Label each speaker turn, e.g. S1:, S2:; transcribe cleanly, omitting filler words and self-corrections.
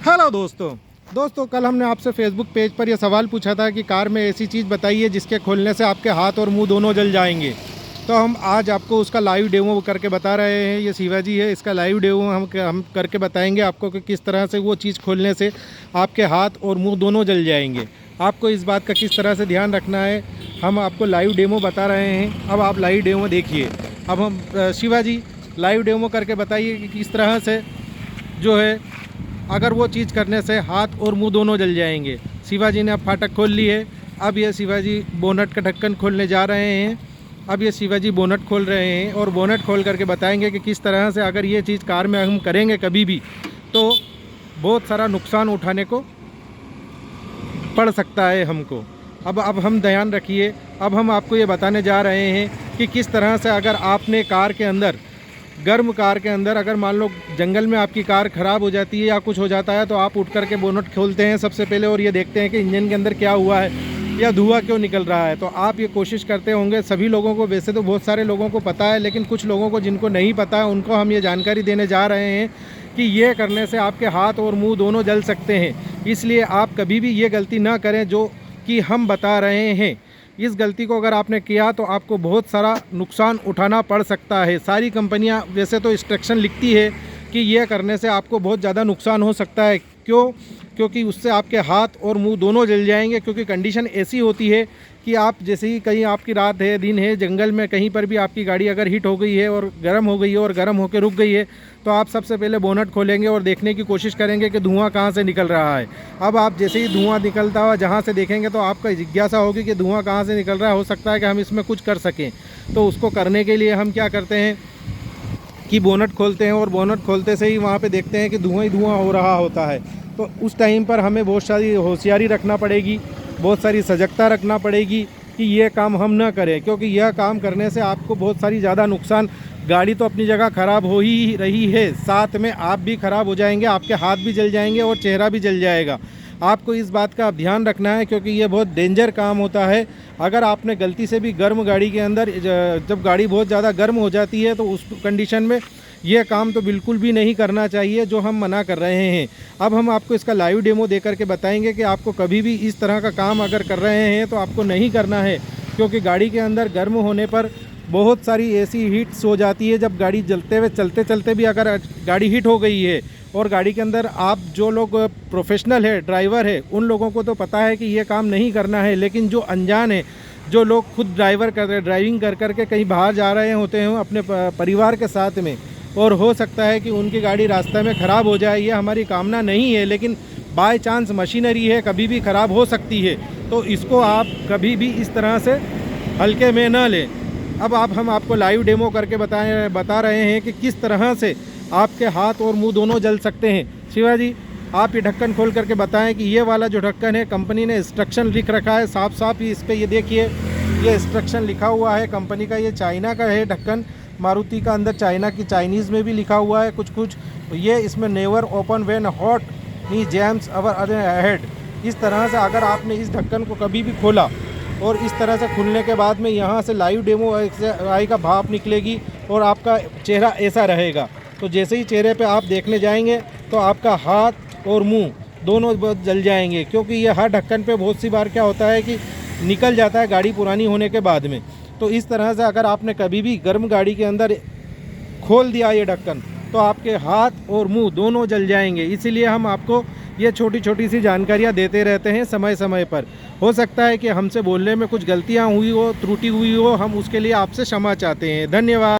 S1: Hello दोस्तों कल हमने आपसे फेसबुक पेज पर यह सवाल पूछा था कि कार में ऐसी चीज़ बताइए जिसके खोलने से आपके हाथ और मुंह दोनों जल जाएंगे। तो हम आज आपको उसका लाइव डेमो करके बता रहे हैं। ये शिवाजी है, इसका लाइव डेमो हम करके बताएंगे आपको कि किस तरह से वो चीज़ खोलने से आपके हाथ और मुँह दोनों जल जाएंगे। आपको इस बात का किस तरह से ध्यान रखना है हम आपको लाइव डेमो बता रहे हैं। अब आप लाइव डेमो देखिए। अब हम शिवाजी लाइव डेमो करके बताइए कि किस तरह से जो है अगर वो चीज़ करने से हाथ और मुंह दोनों जल जाएंगे। शिवाजी ने अब फाटक खोल ली है। अब ये शिवाजी बोनट का ढक्कन खोलने जा रहे हैं। अब ये शिवाजी बोनट खोल रहे हैं और बोनट खोल करके बताएंगे कि किस तरह से अगर ये चीज़ कार में हम करेंगे कभी भी तो बहुत सारा नुकसान उठाने को पड़ सकता है हमको। अब हम ध्यान रखिए। अब हम आपको ये बताने जा रहे हैं कि किस तरह से अगर आपने कार के अंदर गर्म कार के अंदर अगर मान लो जंगल में आपकी कार ख़राब हो जाती है या कुछ हो जाता है तो आप उठ करके बोनट खोलते हैं सबसे पहले और ये देखते हैं कि इंजन के अंदर क्या हुआ है या धुआं क्यों निकल रहा है। तो आप ये कोशिश करते होंगे। सभी लोगों को, वैसे तो बहुत सारे लोगों को पता है, लेकिन कुछ लोगों को जिनको नहीं पता है उनको हम ये जानकारी देने जा रहे हैं कि ये करने से आपके हाथ और मुँह दोनों जल सकते हैं। इसलिए आप कभी भी ये गलती ना करें जो कि हम बता रहे हैं। इस गलती को अगर आपने किया तो आपको बहुत सारा नुकसान उठाना पड़ सकता है। सारी कंपनियां वैसे तो इंस्ट्रक्शन लिखती है कि यह करने से आपको बहुत ज़्यादा नुकसान हो सकता है। क्योंकि उससे आपके हाथ और मुंह दोनों जल जाएंगे। क्योंकि कंडीशन ऐसी होती है कि आप जैसे ही कहीं आपकी रात है, दिन है, जंगल में कहीं पर भी आपकी गाड़ी अगर हीट हो गई है और गर्म हो गई है और गर्म होकर रुक गई है तो आप सबसे पहले बोनट खोलेंगे और देखने की कोशिश करेंगे कि धुआं कहाँ से निकल रहा है। अब आप जैसे ही धुआं निकलता हुआ जहाँ से देखेंगे तो आपका जिज्ञासा होगी कि धुआं कहाँ से निकल रहा है, हो सकता है कि हम इसमें कुछ कर सकें। तो उसको करने के लिए हम क्या करते हैं कि बोनट खोलते हैं और बोनट खोलते से ही वहाँ पे देखते हैं कि धुआं ही धुआं हो रहा होता है। तो उस टाइम पर हमें बहुत सारी होशियारी रखना पड़ेगी, बहुत सारी सजगता रखना पड़ेगी कि ये काम हम ना करें। क्योंकि यह काम करने से आपको बहुत सारी ज़्यादा नुकसान, गाड़ी तो अपनी जगह ख़राब हो ही रही है, साथ में आप भी ख़राब हो जाएंगे, आपके हाथ भी जल जाएंगे और चेहरा भी जल जाएगा। आपको इस बात का ध्यान रखना है क्योंकि ये बहुत डेंजर काम होता है। अगर आपने गलती से भी गर्म गाड़ी के अंदर, जब गाड़ी बहुत ज़्यादा गर्म हो जाती है तो उस कंडीशन में यह काम तो बिल्कुल भी नहीं करना चाहिए जो हम मना कर रहे हैं। अब हम आपको इसका लाइव डेमो दे करके बताएंगे कि आपको कभी भी इस तरह का काम अगर कर रहे हैं तो आपको नहीं करना है। क्योंकि गाड़ी के अंदर गर्म होने पर बहुत सारी ऐसी हीट्स हो जाती है। जब गाड़ी चलते चलते भी अगर गाड़ी हीट हो गई है और गाड़ी के अंदर, आप जो लोग प्रोफेशनल है, ड्राइवर है, उन लोगों को तो पता है कि ये काम नहीं करना है। लेकिन जो अनजान है, जो लोग खुद ड्राइविंग कर करके कहीं बाहर जा रहे होते हैं अपने परिवार के साथ में, और हो सकता है कि उनकी गाड़ी रास्ते में ख़राब हो जाए, ये हमारी कामना नहीं है, लेकिन बाय चांस मशीनरी है, कभी भी ख़राब हो सकती है। तो इसको आप कभी भी इस तरह से हल्के में न लें। अब हम आपको लाइव डेमो करके बता रहे हैं कि किस तरह से आपके हाथ और मुंह दोनों जल सकते हैं। शिवाजी, आप ये ढक्कन खोल करके बताएं कि ये वाला जो ढक्कन है, कंपनी ने इंस्ट्रक्शन लिख रखा है साफ ही इस पर, ये देखिए ये इंस्ट्रक्शन लिखा हुआ है कंपनी का। ये चाइना का है ढक्कन, मारुति का अंदर चाइना की चाइनीज़ में भी लिखा हुआ है कुछ। ये इसमें never open when hot he jams our head. इस तरह से अगर आपने इस ढक्कन को कभी भी खोला और इस तरह से खुलने के बाद में यहाँ से लाइव डेमो आई का भाप निकलेगी और आपका चेहरा ऐसा रहेगा। तो जैसे ही चेहरे पे आप देखने जाएंगे तो आपका हाथ और मुंह दोनों बहुत जल जाएंगे। क्योंकि ये हर ढक्कन पे बहुत सी बार क्या होता है कि निकल जाता है गाड़ी पुरानी होने के बाद में। तो इस तरह से अगर आपने कभी भी गर्म गाड़ी के अंदर खोल दिया ये ढक्कन तो आपके हाथ और मुंह दोनों जल जाएंगे। इसीलिए हम आपको ये छोटी सी जानकारियाँ देते रहते हैं समय समय पर। हो सकता है कि हमसे बोलने में कुछ गलतियाँ हुई हो, त्रुटि हुई हो, हम उसके लिए आपसे क्षमा चाहते हैं। धन्यवाद।